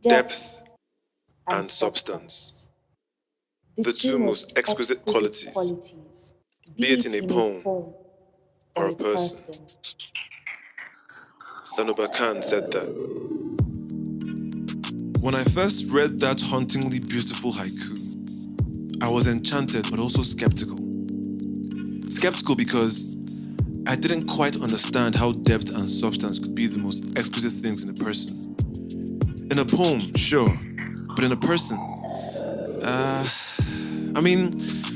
depth and substance, the two most exquisite qualities, be it in a poem or a person. Sanober Khan said that. When I first read that hauntingly beautiful haiku, I was enchanted but also skeptical. Skeptical because I didn't quite understand how depth and substance could be the most exquisite things in a person. In a poem, sure, but in a person,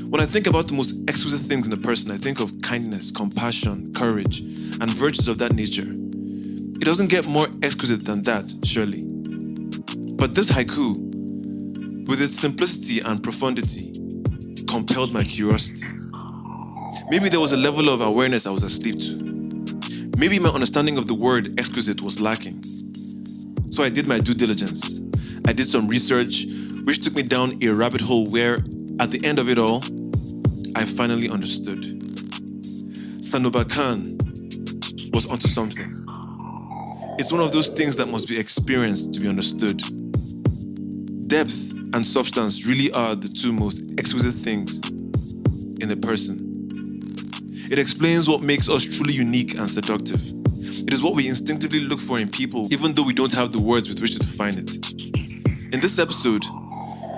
when I think about the most exquisite things in a person, I think of kindness, compassion, courage, and virtues of that nature. It doesn't get more exquisite than that, surely. But this haiku, with its simplicity and profundity, compelled my curiosity. Maybe there was a level of awareness I was asleep to. Maybe my understanding of the word exquisite was lacking. So I did my due diligence. I did some research, which took me down a rabbit hole where, at the end of it all, I finally understood. Sanober Khan was onto something. It's one of those things that must be experienced to be understood. Depth and substance really are the two most exquisite things in a person. It explains what makes us truly unique and seductive. It is what we instinctively look for in people, even though we don't have the words with which to define it. In this episode,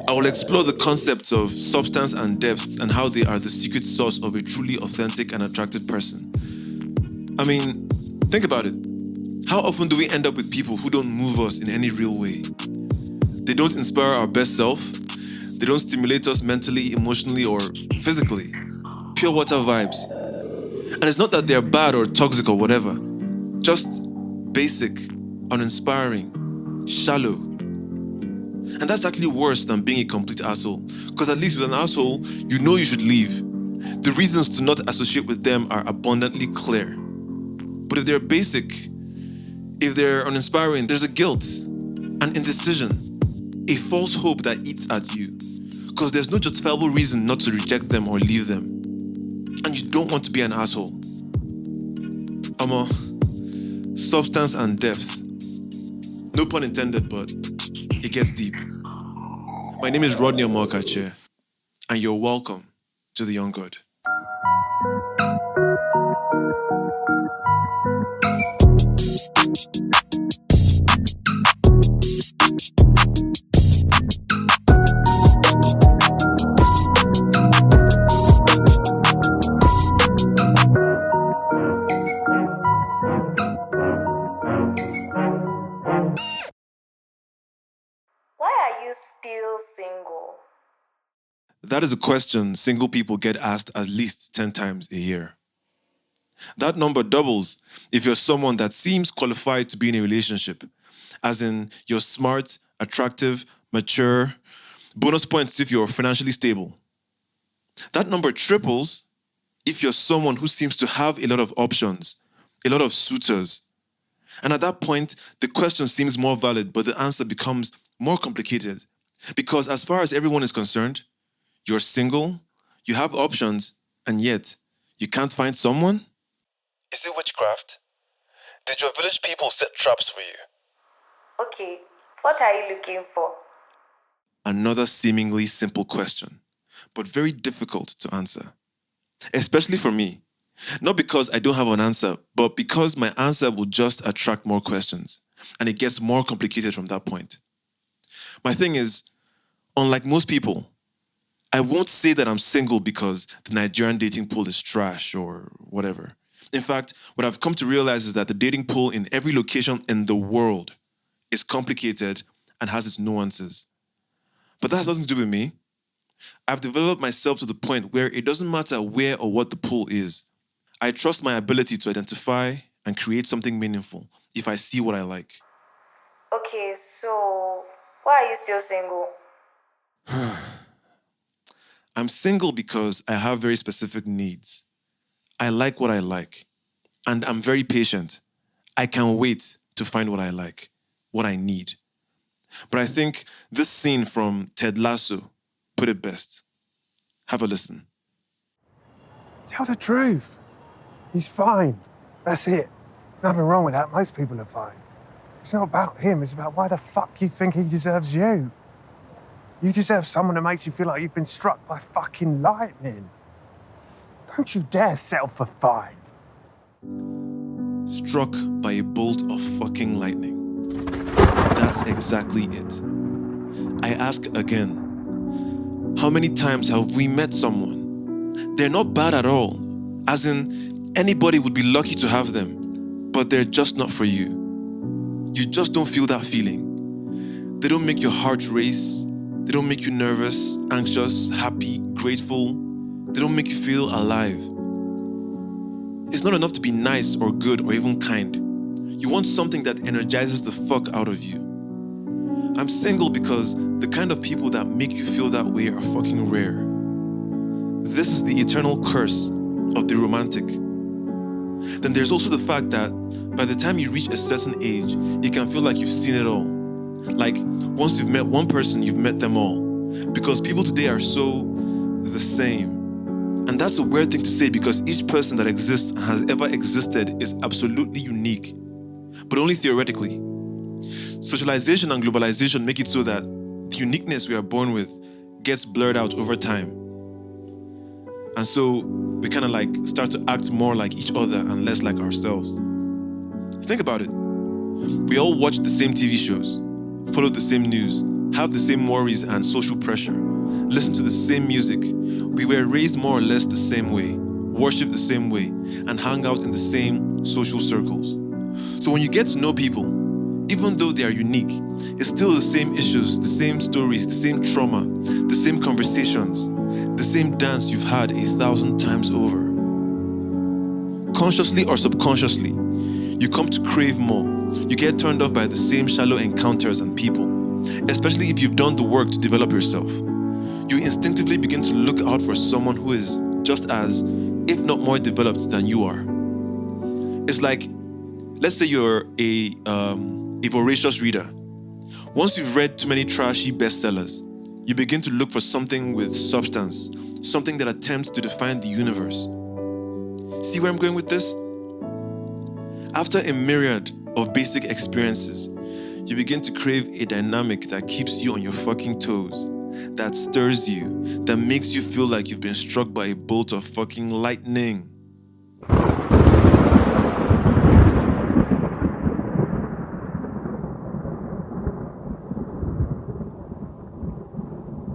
I will explore the concepts of substance and depth and how they are the secret sauce of a truly authentic and attractive person. Think about it. How often do we end up with people who don't move us in any real way? They don't inspire our best self. They don't stimulate us mentally, emotionally, or physically. Pure water vibes. And it's not that they're bad or toxic or whatever. Just basic, uninspiring, shallow. And that's actually worse than being a complete asshole. Because at least with an asshole, you know you should leave. The reasons to not associate with them are abundantly clear. But if they're basic, if they're uninspiring, there's a guilt, an indecision, a false hope that eats at you. Because there's no justifiable reason not to reject them or leave them. And you don't want to be an asshole. Substance and depth. No pun intended, but it gets deep. My name is Rodney Omokache, and you're welcome to The Young God. That is a question single people get asked at least 10 times a year. That number doubles if you're someone that seems qualified to be in a relationship, as in you're smart, attractive, mature, bonus points if you're financially stable. That number triples if you're someone who seems to have a lot of options, a lot of suitors. And at that point, the question seems more valid, but the answer becomes more complicated. Because as far as everyone is concerned, you're single, you have options, and yet you can't find someone? Is it witchcraft? Did your village people set traps for you? Okay, what are you looking for? Another seemingly simple question, but very difficult to answer. Especially for me. Not because I don't have an answer, but because my answer will just attract more questions, and it gets more complicated from that point. My thing is, unlike most people, I won't say that I'm single because the Nigerian dating pool is trash or whatever. In fact, what I've come to realize is that the dating pool in every location in the world is complicated and has its nuances. But that has nothing to do with me. I've developed myself to the point where it doesn't matter where or what the pool is. I trust my ability to identify and create something meaningful if I see what I like. Okay, so why are you still single? I'm single because I have very specific needs. I like what I like, and I'm very patient. I can wait to find what I like, what I need. But I think this scene from Ted Lasso put it best. Have a listen. Tell the truth. He's fine. That's it. Nothing wrong with that. Most people are fine. It's not about him, it's about why the fuck you think he deserves you. You deserve someone that makes you feel like you've been struck by fucking lightning. Don't you dare settle for 5. Struck by a bolt of fucking lightning. That's exactly it. I ask again, how many times have we met someone? They're not bad at all, as in anybody would be lucky to have them, but they're just not for you. You just don't feel that feeling. They don't make your heart race. They don't make you nervous, anxious, happy, grateful. They don't make you feel alive. It's not enough to be nice or good or even kind. You want something that energizes the fuck out of you. I'm single because the kind of people that make you feel that way are fucking rare. This is the eternal curse of the romantic. Then there's also the fact that by the time you reach a certain age, it can feel like you've seen it all. Like, once you've met one person, you've met them all. Because people today are so the same. And that's a weird thing to say because each person that exists and has ever existed is absolutely unique, but only theoretically. Socialization and globalization make it so that the uniqueness we are born with gets blurred out over time. And so we kind of like start to act more like each other and less like ourselves. Think about it. We all watch the same TV shows, follow the same news, have the same worries and social pressure, listen to the same music. We were raised more or less the same way, worship the same way, and hang out in the same social circles. So when you get to know people, even though they are unique, it's still the same issues, the same stories, the same trauma, the same conversations, the same dance you've had 1,000 times over. Consciously or subconsciously, you come to crave more. You get turned off by the same shallow encounters and people, especially if you've done the work to develop yourself. You instinctively begin to look out for someone who is just as, if not more developed than you are. It's like, let's say you're a voracious reader. Once you've read too many trashy bestsellers, you begin to look for something with substance, something that attempts to define the universe. See where I'm going with this? After a myriad of basic experiences, you begin to crave a dynamic that keeps you on your fucking toes, that stirs you, that makes you feel like you've been struck by a bolt of fucking lightning.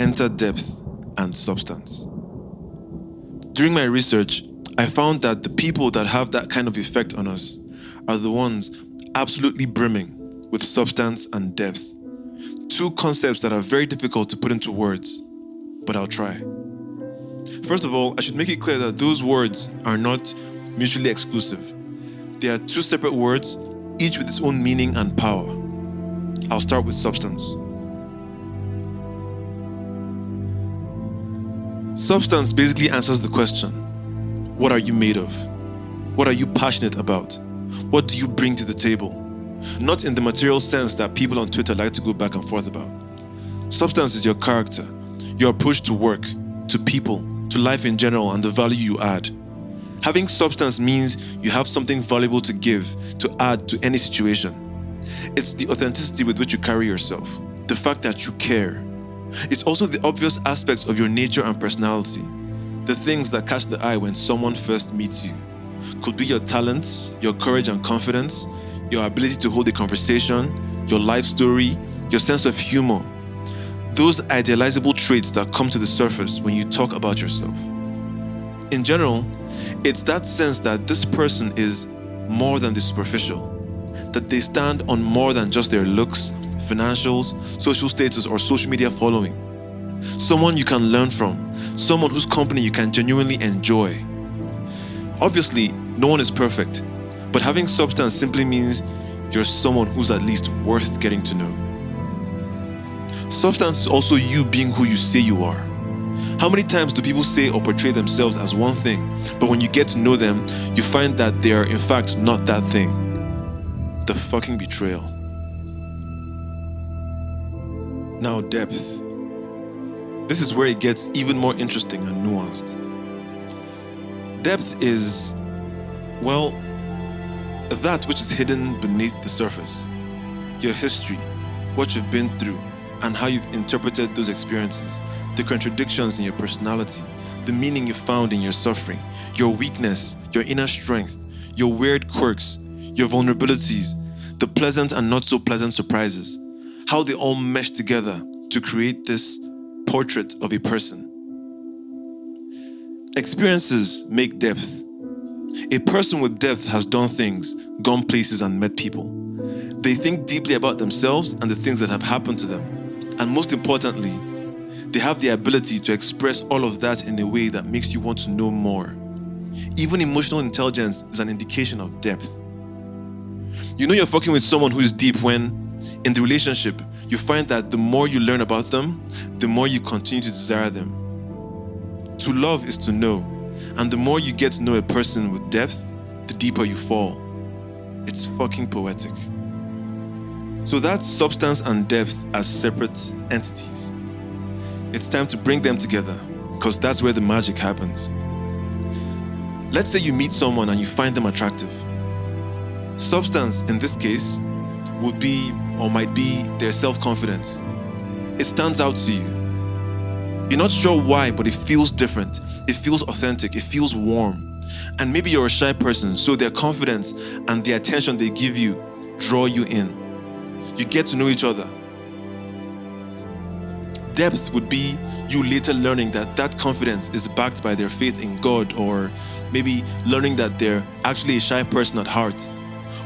Enter depth and substance. During my research, I found that the people that have that kind of effect on us are the ones absolutely brimming with substance and depth. Two concepts that are very difficult to put into words, but I'll try. First of all, I should make it clear that those words are not mutually exclusive. They are two separate words, each with its own meaning and power. I'll start with substance. Substance basically answers the question, what are you made of? What are you passionate about? What do you bring to the table? Not in the material sense that people on Twitter like to go back and forth about. Substance is your character, your approach to work, to people, to life in general, and the value you add. Having substance means you have something valuable to give, to add to any situation. It's the authenticity with which you carry yourself, the fact that you care. It's also the obvious aspects of your nature and personality, the things that catch the eye when someone first meets you. Could be your talents, your courage and confidence, your ability to hold a conversation, your life story, your sense of humor. Those idealizable traits that come to the surface when you talk about yourself. In general, it's that sense that this person is more than the superficial, that they stand on more than just their looks, financials, social status, or social media following. Someone you can learn from, someone whose company you can genuinely enjoy. Obviously, no one is perfect, but having substance simply means you're someone who's at least worth getting to know. Substance is also you being who you say you are. How many times do people say or portray themselves as one thing, but when you get to know them, you find that they are in fact not that thing? The fucking betrayal. Now, depth. This is where it gets even more interesting and nuanced. Depth is, well, that which is hidden beneath the surface. your history, what you've been through, and how you've interpreted those experiences, the contradictions in your personality, the meaning you found in your suffering, your weakness, your inner strength, your weird quirks, your vulnerabilities, the pleasant and not so pleasant surprises, how they all mesh together to create this portrait of a person. Experiences make depth. A person with depth has done things, gone places, and met people. They think deeply about themselves and the things that have happened to them. And most importantly, they have the ability to express all of that in a way that makes you want to know more. Even emotional intelligence is an indication of depth. You know you're fucking with someone who is deep when, in the relationship, you find that the more you learn about them, the more you continue to desire them. To love is to know, and the more you get to know a person with depth, the deeper you fall. It's fucking poetic. So that's substance and depth as separate entities. It's time to bring them together, because that's where the magic happens. Let's say you meet someone and you find them attractive. Substance, in this case, would be or might be their self-confidence. It stands out to you. You're not sure why, but it feels different. It feels authentic. It feels warm. And maybe you're a shy person, so their confidence and the attention they give you draw you in. You get to know each other. Depth would be you later learning that that confidence is backed by their faith in God, or maybe learning that they're actually a shy person at heart.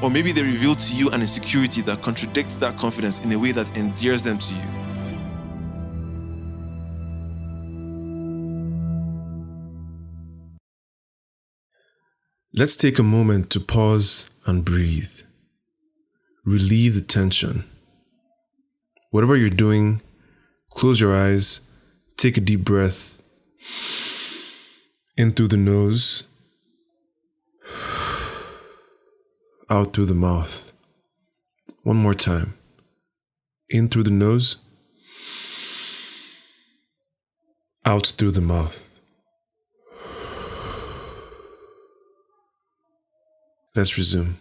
Or maybe they reveal to you an insecurity that contradicts that confidence in a way that endears them to you. Let's take a moment to pause and breathe. Relieve the tension. Whatever you're doing, close your eyes, take a deep breath. In through the nose, out through the mouth. One more time. In through the nose, out through the mouth. Let's resume.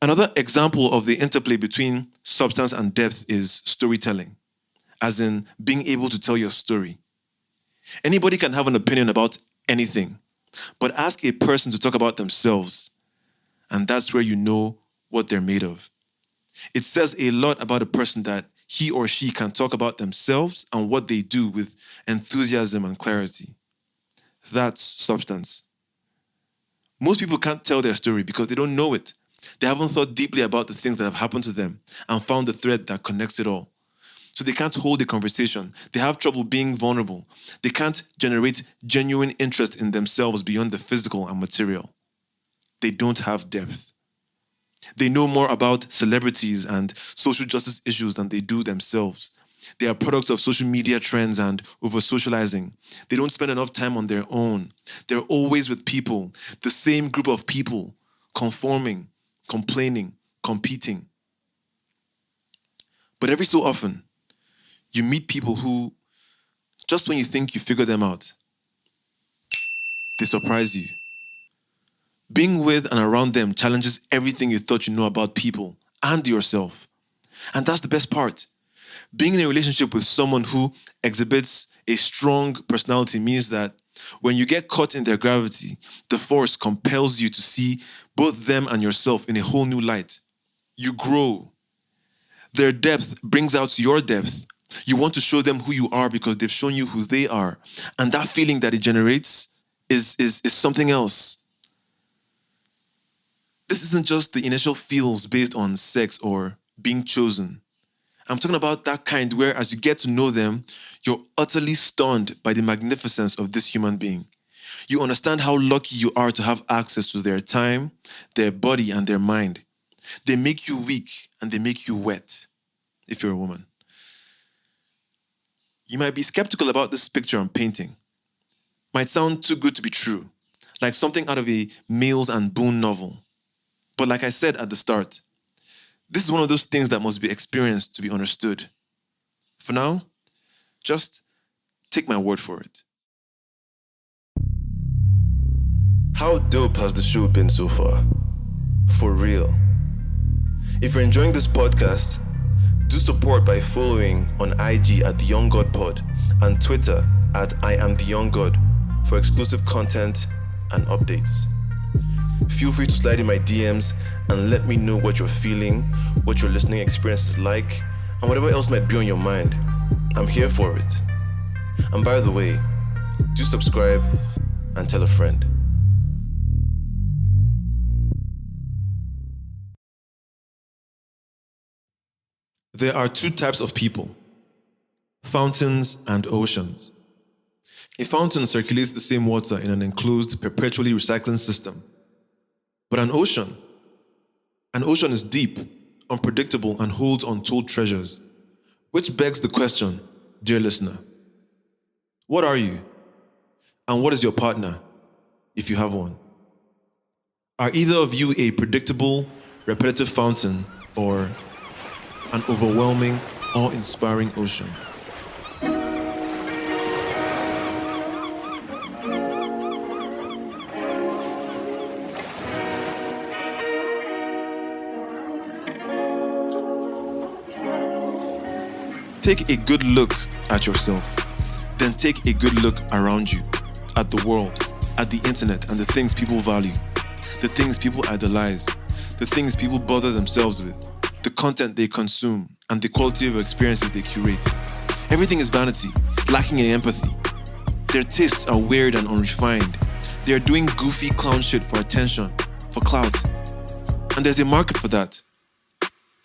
Another example of the interplay between substance and depth is storytelling, as in being able to tell your story. Anybody can have an opinion about anything, but ask a person to talk about themselves, and that's where you know what they're made of. It says a lot about a person that he or she can talk about themselves and what they do with enthusiasm and clarity. That's substance. Most people can't tell their story because they don't know it. They haven't thought deeply about the things that have happened to them and found the thread that connects it all. So they can't hold a conversation. They have trouble being vulnerable. They can't generate genuine interest in themselves beyond the physical and material. They don't have depth. They know more about celebrities and social justice issues than they do themselves. They are products of social media trends and over-socializing. They don't spend enough time on their own. They're always with people, the same group of people, conforming, complaining, competing. But every so often, you meet people who, just when you think you figure them out, they surprise you. Being with and around them challenges everything you thought you know about people and yourself. And that's the best part. Being in a relationship with someone who exhibits a strong personality means that when you get caught in their gravity, the force compels you to see both them and yourself in a whole new light. You grow. Their depth brings out your depth. You want to show them who you are because they've shown you who they are. And that feeling that it generates is something else. This isn't just the initial feels based on sex or being chosen. I'm talking about that kind where as you get to know them, you're utterly stunned by the magnificence of this human being. You understand how lucky you are to have access to their time, their body, and their mind. They make you weak and they make you wet, if you're a woman. You might be skeptical about this picture I'm painting. Might sound too good to be true, like something out of a Mills and Boone novel. But like I said at the start, this is one of those things that must be experienced to be understood. For now, just take my word for it. How dope has the show been so far? For real. If you're enjoying this podcast, do support by following on IG at The Young God Pod and Twitter at I Am The Young God for exclusive content and updates. Feel free to slide in my DMs and let me know what you're feeling, what your listening experience is like, and whatever else might be on your mind. I'm here for it. And by the way, do subscribe and tell a friend. There are two types of people: fountains and oceans. A fountain circulates the same water in an enclosed, perpetually recycling system. But an ocean is deep, unpredictable, and holds untold treasures. Which begs the question, dear listener, what are you? And what is your partner, if you have one? Are either of you a predictable, repetitive fountain or an overwhelming, awe-inspiring ocean? Take a good look at yourself. Then take a good look around you, at the world, at the internet, and the things people value, the things people idolize, the things people bother themselves with, the content they consume, and the quality of experiences they curate. Everything is vanity, lacking in empathy. Their tastes are weird and unrefined. They are doing goofy clown shit for attention, for clout. And there's a market for that.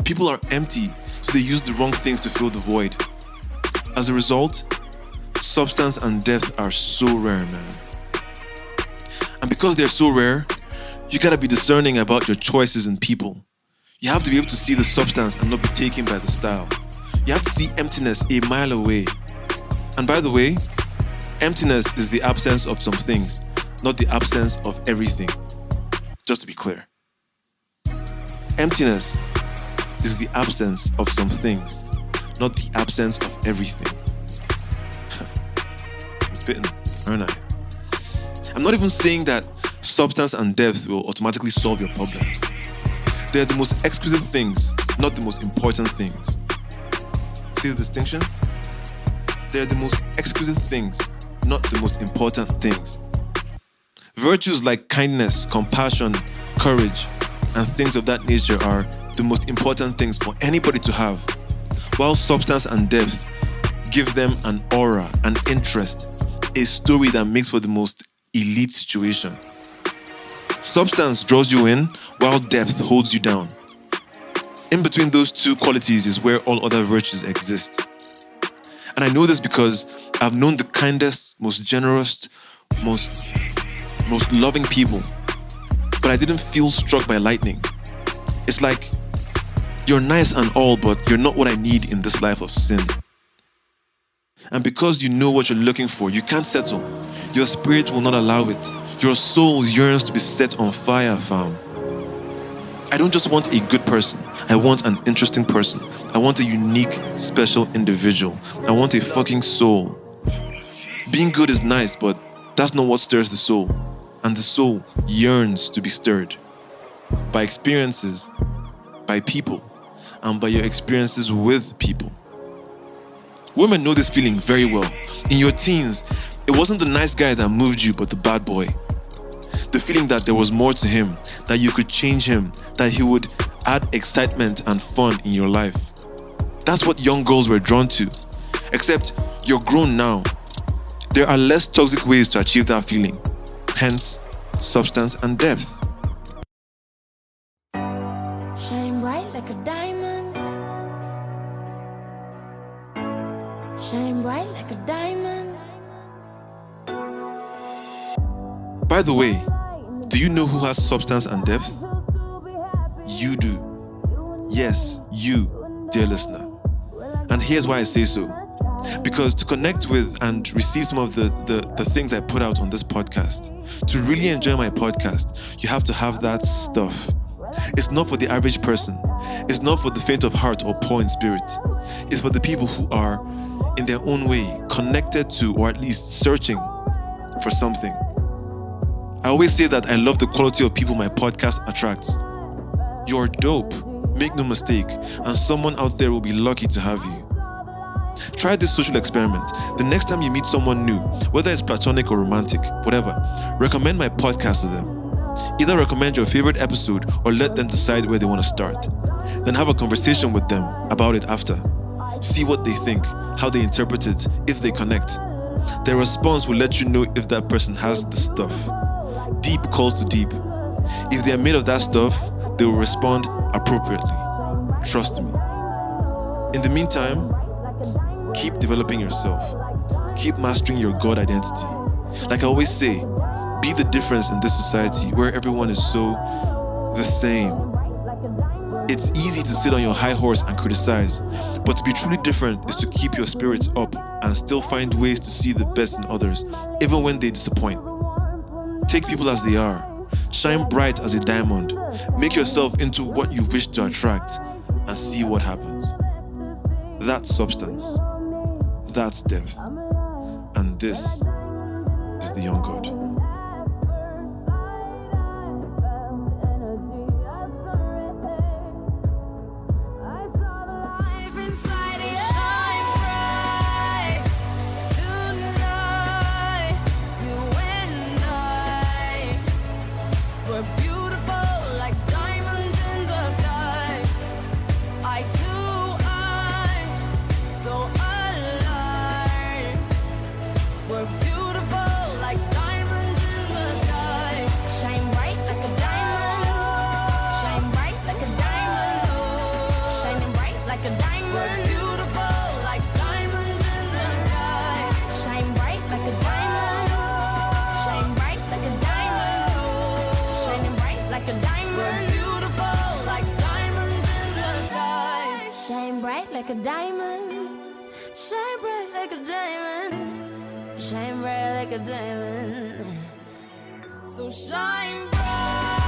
People are empty, so they use the wrong things to fill the void. As a result, substance and depth are so rare, man. And because they're so rare, you gotta be discerning about your choices in people. You have to be able to see the substance and not be taken by the style. You have to see emptiness a mile away. And by the way, emptiness is the absence of some things, not the absence of everything. Just to be clear. Emptiness is the absence of some things, not the absence of everything. I'm spitting, aren't I? I'm not even saying that substance and depth will automatically solve your problems. They're the most exquisite things, not the most important things. See the distinction? They're the most exquisite things, not the most important things. Virtues like kindness, compassion, courage, and things of that nature are the most important things for anybody to have, while substance and depth give them an aura, an interest, a story that makes for the most elite situation. Substance draws you in, while depth holds you down. In between those two qualities is where all other virtues exist. And I know this because I've known the kindest, most generous, most loving people, but I didn't feel struck by lightning. It's like, you're nice and all, but you're not what I need in this life of sin. And because you know what you're looking for, you can't settle. Your spirit will not allow it. Your soul yearns to be set on fire, fam. I don't just want a good person. I want an interesting person. I want a unique, special individual. I want a fucking soul. Being good is nice, but that's not what stirs the soul. And the soul yearns to be stirred. By experiences, by people, and by your experiences with people. Women know this feeling very well. In your teens, it wasn't the nice guy that moved you, but the bad boy. The feeling that there was more to him, that you could change him, that he would add excitement and fun in your life. That's what young girls were drawn to. Except you're grown now. There are less toxic ways to achieve that feeling. Hence, substance and depth. Shine bright like a diamond. Shine bright like a diamond. By the way, do you know who has substance and depth? You do. Yes, you, dear listener. And here's why I say so. Because to connect with and receive some of the things I put out on this podcast, to really enjoy my podcast, you have to have that stuff. It's not for the average person. It's not for the faint of heart or poor in spirit. It's for the people who are, in their own way, connected to or at least searching for something. I always say that I love the quality of people my podcast attracts. You're dope. Make no mistake, and someone out there will be lucky to have you. Try this social experiment. The next time you meet someone new, whether it's platonic or romantic, whatever, recommend my podcast to them. Either recommend your favorite episode or let them decide where they want to start. Then have a conversation with them about it after. See what they think, how they interpret it, if they connect. Their response will let you know if that person has the stuff. Deep calls to deep. If they are made of that stuff, they will respond appropriately. Trust me. In the meantime, keep developing yourself. Keep mastering your God identity. Like I always say, be the difference in this society where everyone is so the same. It's easy to sit on your high horse and criticize, but to be truly different is to keep your spirits up and still find ways to see the best in others, even when they disappoint. Take people as they are. Shine bright as a diamond. Make yourself into what you wish to attract and see what happens. That's substance. That's depth. And this is the young God. Like a diamond, shine bright like a diamond, shine bright like a diamond. So shine bright.